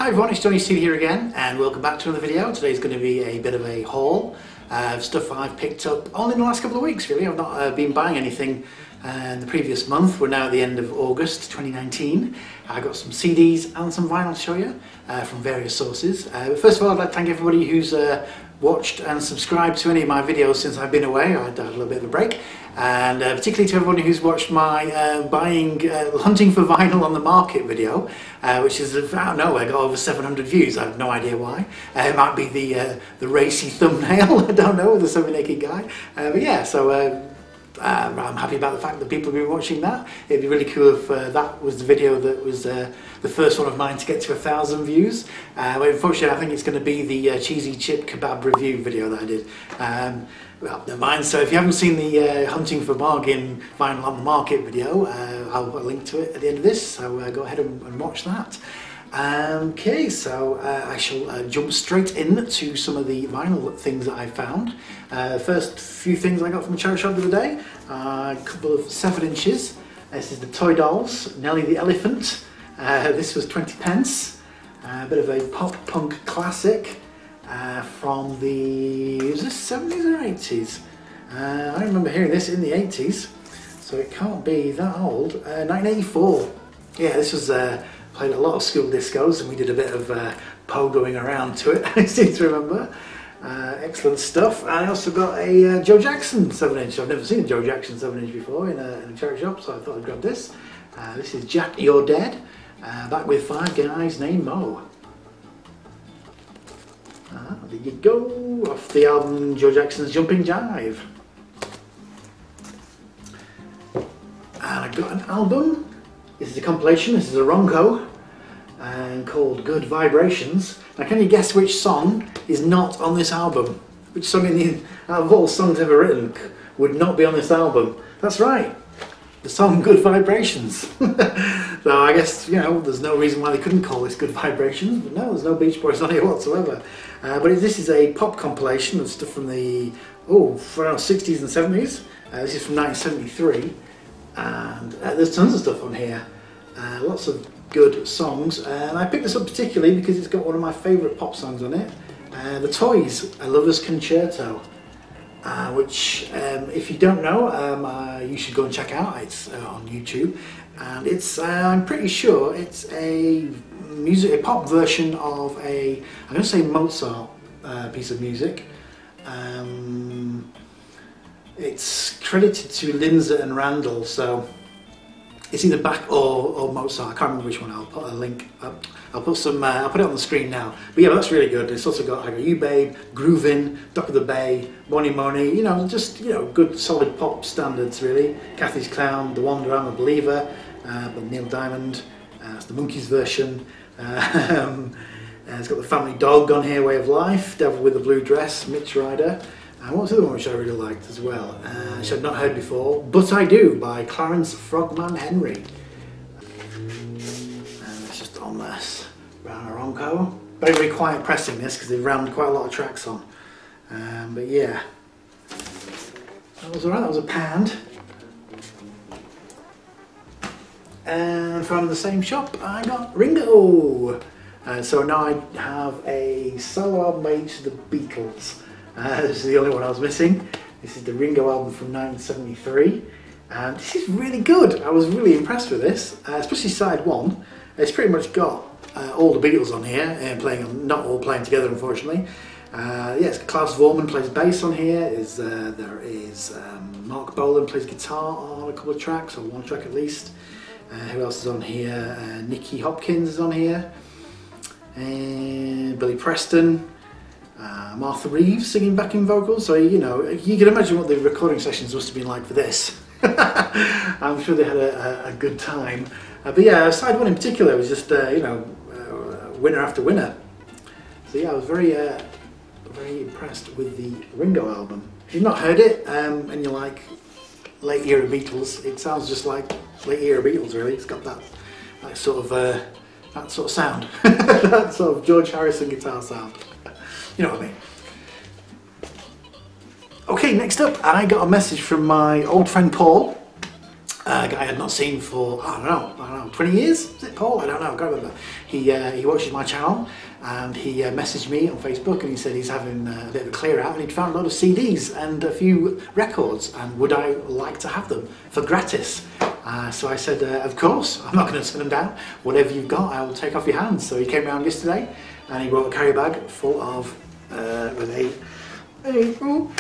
Hi everyone, it's Johnny Steele here again and welcome back to another video. Today's going to be a bit of a haul of stuff I've picked up only in the last couple of weeks really. I've not been buying anything in the previous month. We're now at the end of August 2019. I got some CDs and some vinyl to show you from various sources. But first of all, I'd like to thank everybody who's watched and subscribed to any of my videos since I've been away. I had a little bit of a break, and particularly to everyone who's watched my hunting for vinyl on the market video, which is out of nowhere got over 700 views. I have no idea why. It might be the racy thumbnail. I don't know, the semi-naked guy. But yeah, so I'm happy about the fact that people have been watching that. It'd be really cool if that was the video that was the first one of mine to get to 1,000 views. But unfortunately, I think it's going to be the cheesy chip kebab review video that I did. Well, never mind. So if you haven't seen the hunting for bargain vinyl on the market video, I'll put a link to it at the end of this. So go ahead and watch that. Okay, so I shall jump straight into some of the vinyl things that I found. First few things I got from a charity shop the other day, a couple of 7-inches. This is the Toy Dolls, Nelly the Elephant. This was 20p. A bit of a pop punk classic from the, was this 70s or 80s? I remember hearing this in the 80s, so it can't be that old. 1984. Yeah, this was played a lot of school discos, and we did a bit of pogoing around to it. I seem to remember. Excellent stuff. I also got a Joe Jackson 7-inch. I've never seen a Joe Jackson 7-inch before in a charity shop, so I thought I'd grab this. This is Jack You're Dead, back with 5 guys named Mo. There you go, off the album Joe Jackson's Jumping Jive. And I got an album. This is a compilation. This is a Ronco called Good Vibrations. Now, can you guess which song is not on this album? Which song out of all songs ever written would not be on this album? That's right, the song Good Vibrations. So I guess, you know, there's no reason why they couldn't call this Good Vibrations, but no, there's no Beach Boys on here whatsoever. But this is a pop compilation of stuff from the 60s and 70s. This is from 1973. And there's tons of stuff on here, lots of good songs, and I picked this up particularly because it's got one of my favourite pop songs on it, The Toys, A Lover's Concerto, which if you don't know, you should go and check out. It's on YouTube, and it's I'm pretty sure it's a pop version of I'm going to say Mozart piece of music. It's credited to Linzer and Randall, so it's either Bach or Mozart. I can't remember which one. I'll put a link up. I'll put it on the screen now. But yeah, that's really good. It's also got You Babe, Groovin', Dock of the Bay, Money Money. You know, just good solid pop standards really. Kathy's Clown, The Wonder, I'm a Believer, by Neil Diamond. It's the Monkees version. It's got the Family Dog on here, Way of Life, Devil with a Blue Dress, Mitch Ryder. And what was the other one which I really liked as well, which I'd not heard before, But I Do by Clarence Frogman Henry. And it's just on this Brown Ronco. Very, very quiet pressing this because they've rammed quite a lot of tracks on. But yeah, that was alright, that was a pound. And from the same shop I got Ringo. So now I have a solo album by each of the Beatles. This is the only one I was missing. This is the Ringo album from 1973, and this is really good. I was really impressed with this, especially side 1. It's pretty much got all the Beatles on here, not all playing together unfortunately. Yes, Klaus Voormann plays bass on here. There is Mark Bolan plays guitar on a couple of tracks, or one track at least. Who else is on here? Nicky Hopkins is on here, and Billy Preston. Martha Reeves singing backing vocals, so you can imagine what the recording sessions must have been like for this. I'm sure they had a good time. But yeah, side 1 in particular was just winner after winner. So yeah, I was very impressed with the Ringo album. If you've not heard it and you like late era Beatles, it sounds just like late era Beatles really. It's got that sort of sound, that sort of George Harrison guitar sound. You know what I mean. Okay, next up, I got a message from my old friend Paul. A guy I had not seen for, I don't know, 20 years? Is it Paul? I don't know, I can't remember. He watches my channel, and he messaged me on Facebook, and he said he's having a bit of a clear out, and he'd found a lot of CDs and a few records, and would I like to have them for gratis? So I said, of course, I'm not going to turn them down. Whatever you've got, I will take off your hands. So he came around yesterday, and he brought a carry bag full of, with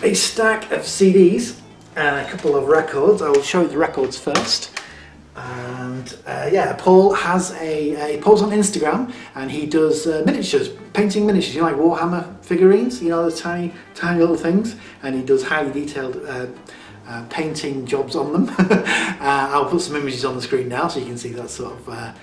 a stack of CDs, and a couple of records. I will show you the records first. And yeah, Paul has Paul's on Instagram, and he does miniatures, painting miniatures, you know, like Warhammer figurines, you know, the tiny little things, and he does highly detailed painting jobs on them. I'll put some images on the screen now so you can see that sort of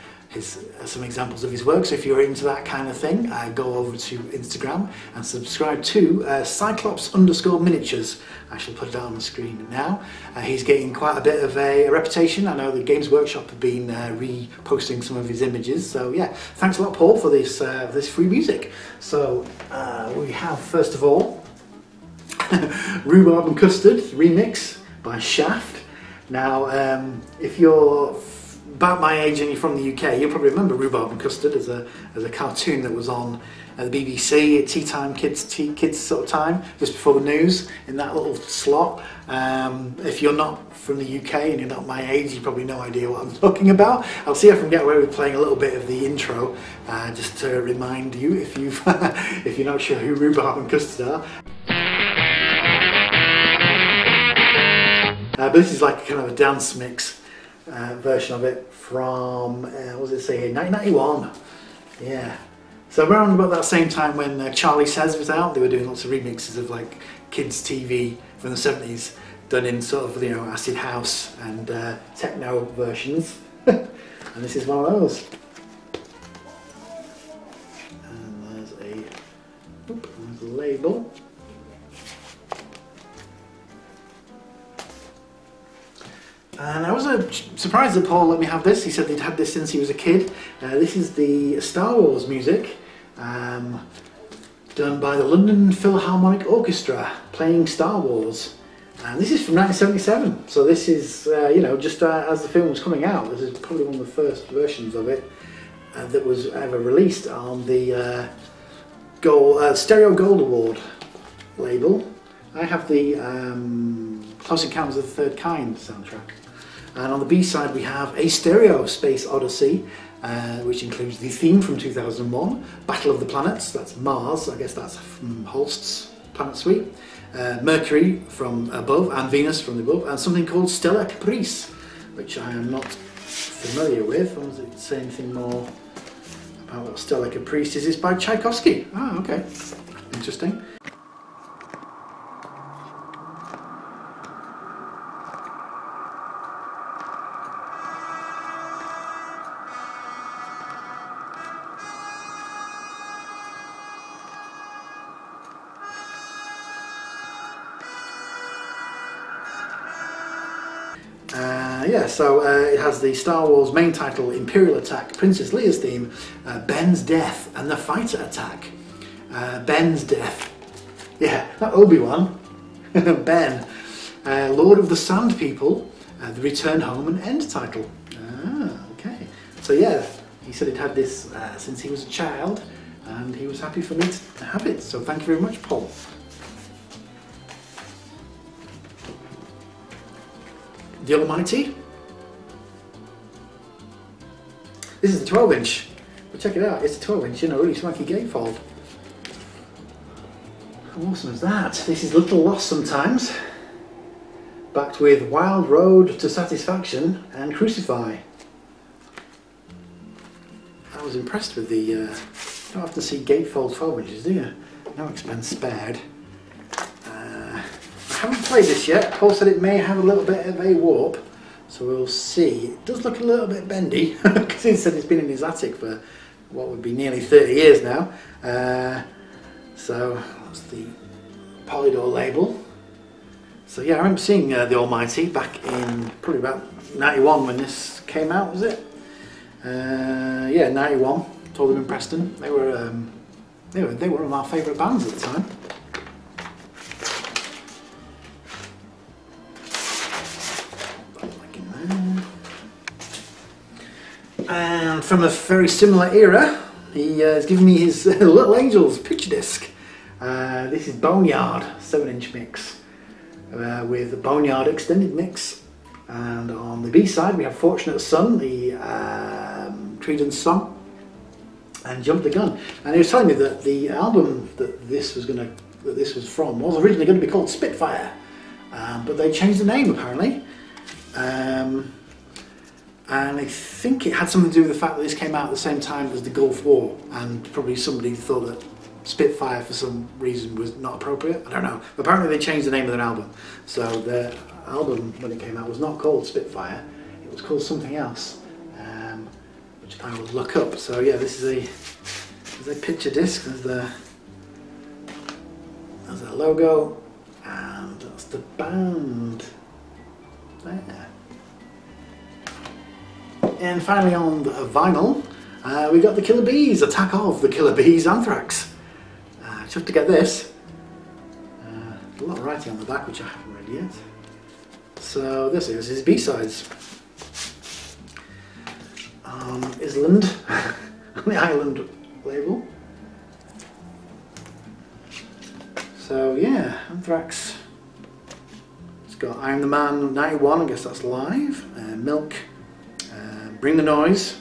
some examples of his work. So if you're into that kind of thing, go over to Instagram and subscribe to Cyclops_miniatures. I shall put it out on the screen now. He's getting quite a bit of a reputation. I know the Games Workshop have been reposting some of his images. So yeah, thanks a lot, Paul, for this free music. So we have, first of all, Rhubarb and Custard remix by Shaft. Now, if you're about my age and you're from the UK, you'll probably remember Rhubarb and Custard as a cartoon that was on the BBC at tea time, kids sort of time, just before the news, in that little slot. If you're not from the UK and you're not my age, you probably no idea what I'm talking about. I'll see if I can get away with playing a little bit of the intro, just to remind you if you're not sure who Rhubarb and Custard are. But this is like kind of a dance mix version of it from, what does it say here, 1991. Yeah. So around about that same time when Charlie Says was out, they were doing lots of remixes of like kids TV from the 70s, done in sort of, you know, acid house and techno versions. And this is one of those. And there's a label. And I was surprised that Paul let me have this. He said he'd had this since he was a kid. This is the Star Wars music, done by the London Philharmonic Orchestra, playing Star Wars. And this is from 1977, so this is, you know, just as the film was coming out. This is probably one of the first versions of it that was ever released on the Stereo Gold Award label. I have the Close Encounters of the Third Kind soundtrack. And on the B-side we have A Stereo Space Odyssey, which includes the theme from 2001, Battle of the Planets, that's Mars, I guess that's from Holst's Planet Suite, Mercury from above and Venus from above, and something called Stellar Caprice, which I am not familiar with. Or does it say anything more about what Stellar Caprice is? It's by Tchaikovsky. Ah, okay, interesting. Yeah, so it has the Star Wars main title, Imperial Attack, Princess Leia's theme, Ben's Death, and the Fighter Attack. Ben's Death. Yeah, not Obi-Wan. Ben. Lord of the Sand People, the Return Home and End title. Ah, okay. So yeah, he said he'd had this since he was a child, and he was happy for me to have it. So thank you very much, Paul. The Almighty. This is a 12-inch. Well, check it out. It's a 12-inch in a really swanky gatefold. How awesome is that? This is Little Lost Sometimes, backed with Wild Road to Satisfaction and Crucify. I was impressed with the. You don't have to see gatefold 12 inches, do you? No expense spared. I haven't played this yet. Paul said it may have a little bit of a warp, so we'll see. It does look a little bit bendy, because he said it's been in his attic for what would be nearly 30 years now. So that's the Polydor label. So yeah, I remember seeing the Almighty back in probably about 91 when this came out, was it? Yeah, 91. Told them in Preston. They were one of our favourite bands at the time. And from a very similar era, he has given me his Little Angels picture disc. This is Boneyard 7-inch mix with the Boneyard extended mix. And on the B side we have Fortunate Son, the Creedence song, and Jump the Gun. And he was telling me that the album that this was from was originally going to be called Spitfire, but they changed the name apparently. And I think it had something to do with the fact that this came out at the same time as the Gulf War, and probably somebody thought that Spitfire for some reason was not appropriate. I don't know. Apparently they changed the name of their album. So the album, when it came out, was not called Spitfire. It was called something else, which I will look up. So yeah, this is a picture disc. There's the logo, and that's the band there. And finally on the vinyl, we got the Killer Bees, Attack of the Killer Bees, Anthrax. Just to get this. A lot of writing on the back which I haven't read yet. So this is his B-sides. Island, on the Island label. So yeah, Anthrax. It's got I Am the Man 91, I guess that's live. Milk. Bring the Noise.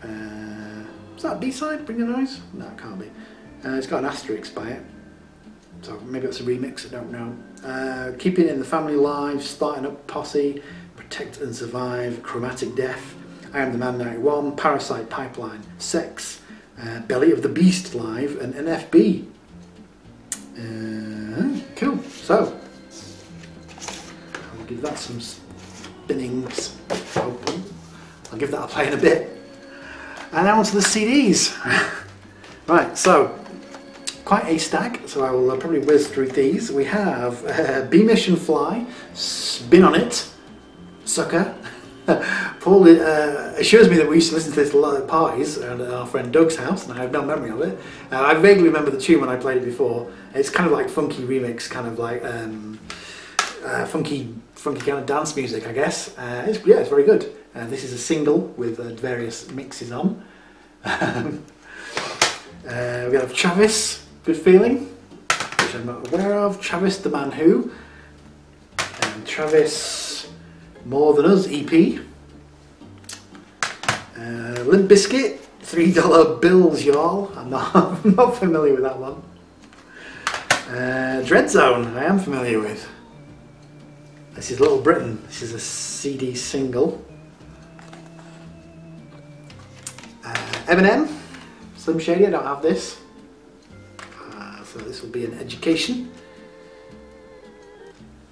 Is that a B-side, Bring the Noise? No, it can't be. It's got an asterisk by it, so maybe it's a remix, I don't know. Keeping It in the Family live, Starting Up Posse, Protect and Survive, Chromatic Death, I Am the Man 91, Parasite Pipeline, Sex, Belly of the Beast live, and NFB. Cool, so I'll give that some spinnings. I'll give that a play in a bit. And now onto the CDs. Right, so quite a stack, so I will probably whiz through these. We have B-Mission Fly, Spin on It, Sucker. Paul assures me that we used to listen to this a lot at parties at our friend Doug's house, and I have no memory of it. I vaguely remember the tune when I played it before. It's kind of like funky remix, kind of like funky kind of dance music, I guess. It's very good. This is a single with various mixes on. We have Travis, Good Feeling, which I'm not aware of. Travis, The Man Who. And Travis, More Than Us EP. Limp Bizkit, $3 Bills, Y'all. I'm not familiar with that one. Dread Zone, I am familiar with. This is Little Britain. This is a CD single. Eminem, Slim Shady, I don't have this. So this will be an education.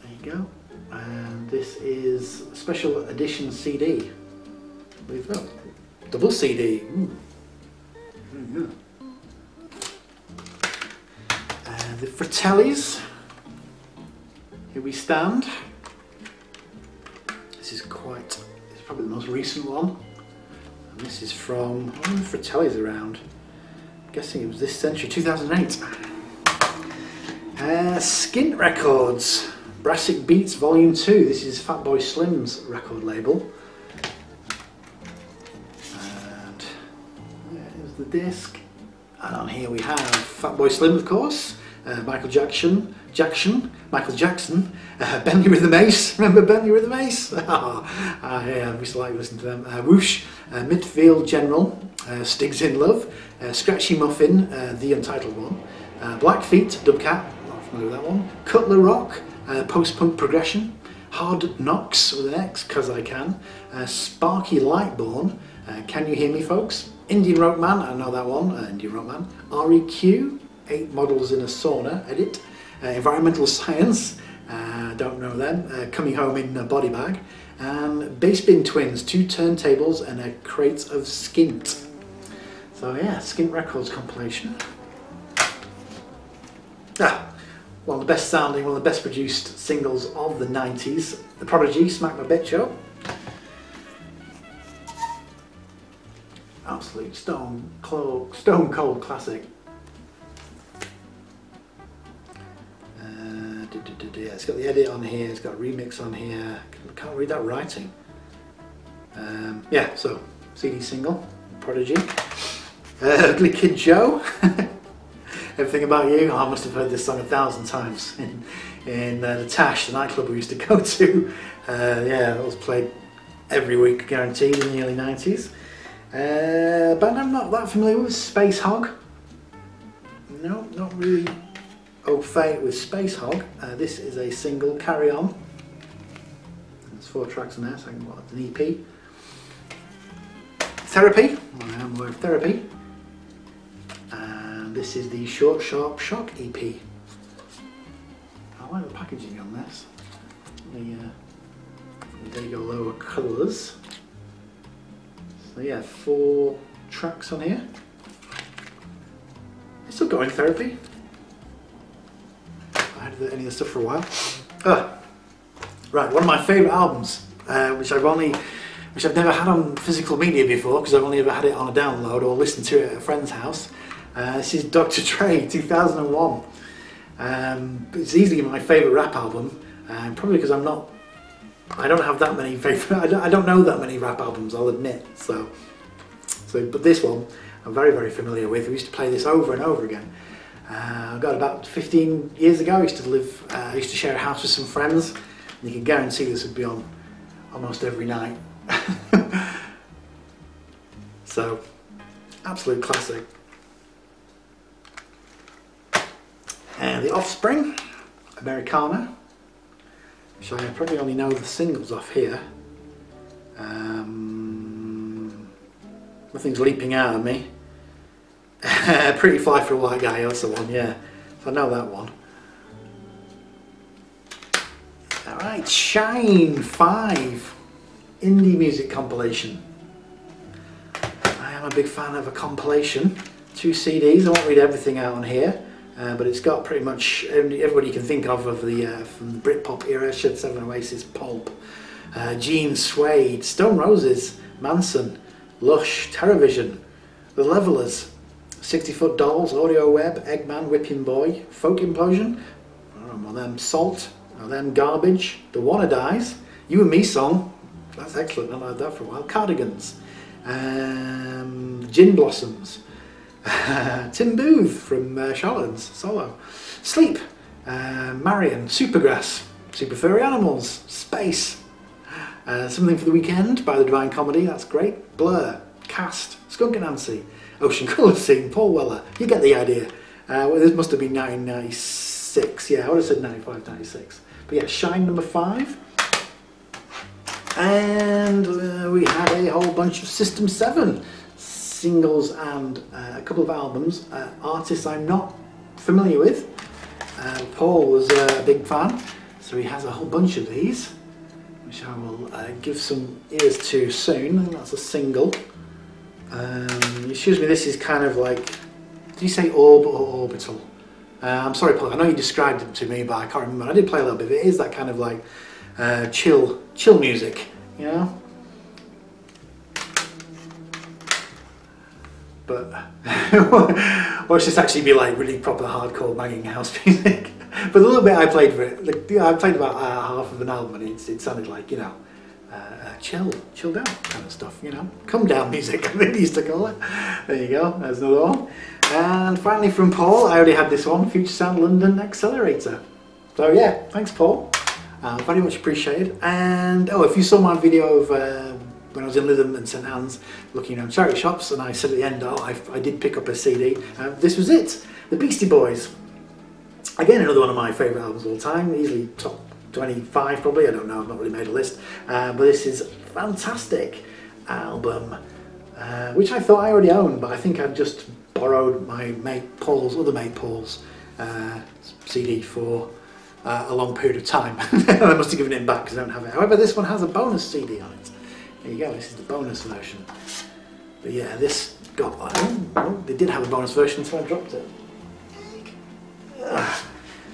There you go. And this is a special edition CD. We've got double CD. There you go. The Fratellis. Here we stand. This is probably the most recent one. And this is from, I wonder if Fratelli's around. I'm guessing it was this century, 2008. Skint Records, Brassic Beats Volume 2. This is Fatboy Slim's record label. And there's the disc. And on here we have Fatboy Slim, of course, Michael Jackson, Bentley with the Mace. Remember Bentley with the Mace? Yeah, I used to like listening to them. Whoosh, Midfield General, Stig's in Love, Scratchy Muffin, the untitled one, Blackfeet, Dubcat, not familiar with that one, Cutler Rock, Post-Punk Progression, Hard Knocks with an X, 'Cause I Can, Sparky Lightborn, Can You Hear Me Folks, Indian Rope Man, I know that one, Indian Rope Man, REQ, 8 Models in a Sauna edit, Environmental Science, don't know them, Coming Home in a Body Bag, and Bass Bin Twins, 2 turntables and a crate of Skint. So yeah, Skint Records compilation. One of the best sounding, one of the best produced singles of the 90s, The Prodigy, Smack My Bitch Up. Absolute stone cold classic. Yeah, it's got the edit on here, it's got a remix on here. I can't read that writing. Yeah, so CD single, Prodigy. Ugly Kid Joe, Everything About You. Oh, I must have heard this song 1,000 times in the Tash, the nightclub we used to go to. Yeah, it was played every week, guaranteed, in the early 90s. But I'm not that familiar with Spacehog. No, not really au fait with Spacehog. This is a single, Carry On. There's 4 tracks on there, so it's an EP. Therapy, I am aware of Therapy. And this is the Short Sharp Shock EP. I like the packaging on this. There you go, lower colours. So yeah, 4 tracks on here. It's still going, Therapy. I had any of this stuff for a while. Right, one of my favourite albums, which I've never had on physical media before, because I've only ever had it on a download or listened to it at a friend's house. This is Dr. Dre, 2001. It's easily my favourite rap album, probably because I don't have that many favourite, I don't know that many rap albums, I'll admit. But this one I'm very, very familiar with. We used to play this over and over again. I got about 15 years ago, I used to share a house with some friends, and you can guarantee this would be on almost every night. So, absolute classic. And The Offspring, Americana, which I probably only know the singles off here. Nothing's leaping out at me. Pretty Fly for a White Guy, that's the one, yeah. So I know that one. Alright, Shine 5 indie music compilation. I am a big fan of a compilation. 2 CDs, I won't read everything out on here, but it's got pretty much everybody you can think of the from the Britpop era: Shed 7, Oasis, Pulp, Gene, Suede, Stone Roses, Manson, Lush, Terrorvision, The Levelers, 60 Foot Dolls, Audio Web, Eggman, Whipping Boy, Folk Implosion, one of them, Salt, one of them, Garbage, The Wannadies, You and Me song, that's excellent, I've heard that for a while, Cardigans, Gin Blossoms, Tim Booth from Charlatans, Solo, Sleep, Marion, Supergrass, Super Furry Animals, Space, Something for the Weekend by The Divine Comedy, that's great, Blur, Cast, Skunk Anansie, Ocean Colour Scene, Paul Weller, you get the idea. Well, this must have been 1996, yeah, I would have said 95, 96. But yeah, Shine number 5. And we had a whole bunch of System 7 singles and a couple of albums. Artists I'm not familiar with. Paul was a big fan, so he has a whole bunch of these, which I will give some ears to soon. I think that's a single. Excuse me, this is kind of like, did you say orb or orbital? I'm sorry, Paul, I know you described it to me, but I can't remember. I did play a little bit of it. It is that kind of like chill music, you know? But watch this actually be like really proper hardcore banging house music. But the little bit I played for it, like, I played about half of an album, and it sounded like, you know, chill down kind of stuff, you know, come down music, I think they used to call it. There you go, there's another one. And finally from Paul, I already had this one, Future Sound London Accelerator. So yeah, thanks Paul, very much appreciated. And oh, if you saw my video of when I was in Lytham and St Anne's looking around charity shops, and I said at the end, oh, I did pick up a CD, this was it, the Beastie Boys. Again, another one of my favourite albums of all time, easily top 25 probably, I don't know, I've not really made a list, but this is a fantastic album, which I thought I already owned, but I think I've just borrowed my mate Paul's, other mate Paul's CD for a long period of time. I must have given it back because I don't have it. However, this one has a bonus CD on it. There you go, this is the bonus version. But yeah, this got, oh, they did have a bonus version until I dropped it.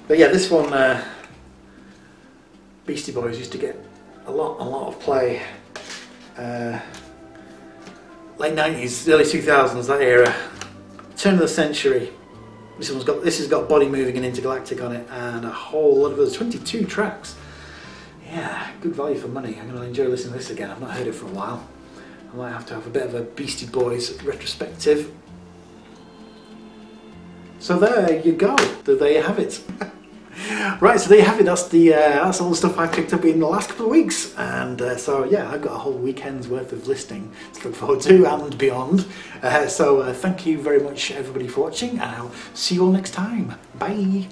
But yeah, this one, Beastie Boys used to get a lot of play. Late 90s, early 2000s, that era. Turn of the century. This has got Body Moving and Intergalactic on it, and a whole lot of others. 22 tracks. Yeah, good value for money. I'm going to enjoy listening to this again. I've not heard it for a while. I might have to have a bit of a Beastie Boys retrospective. So there you go. There you have it. Right, so there you have it. That's all the stuff I picked up in the last couple of weeks, and so yeah, I've got a whole weekend's worth of listing to look forward to and beyond. So thank you very much, everybody, for watching, and I'll see you all next time. Bye.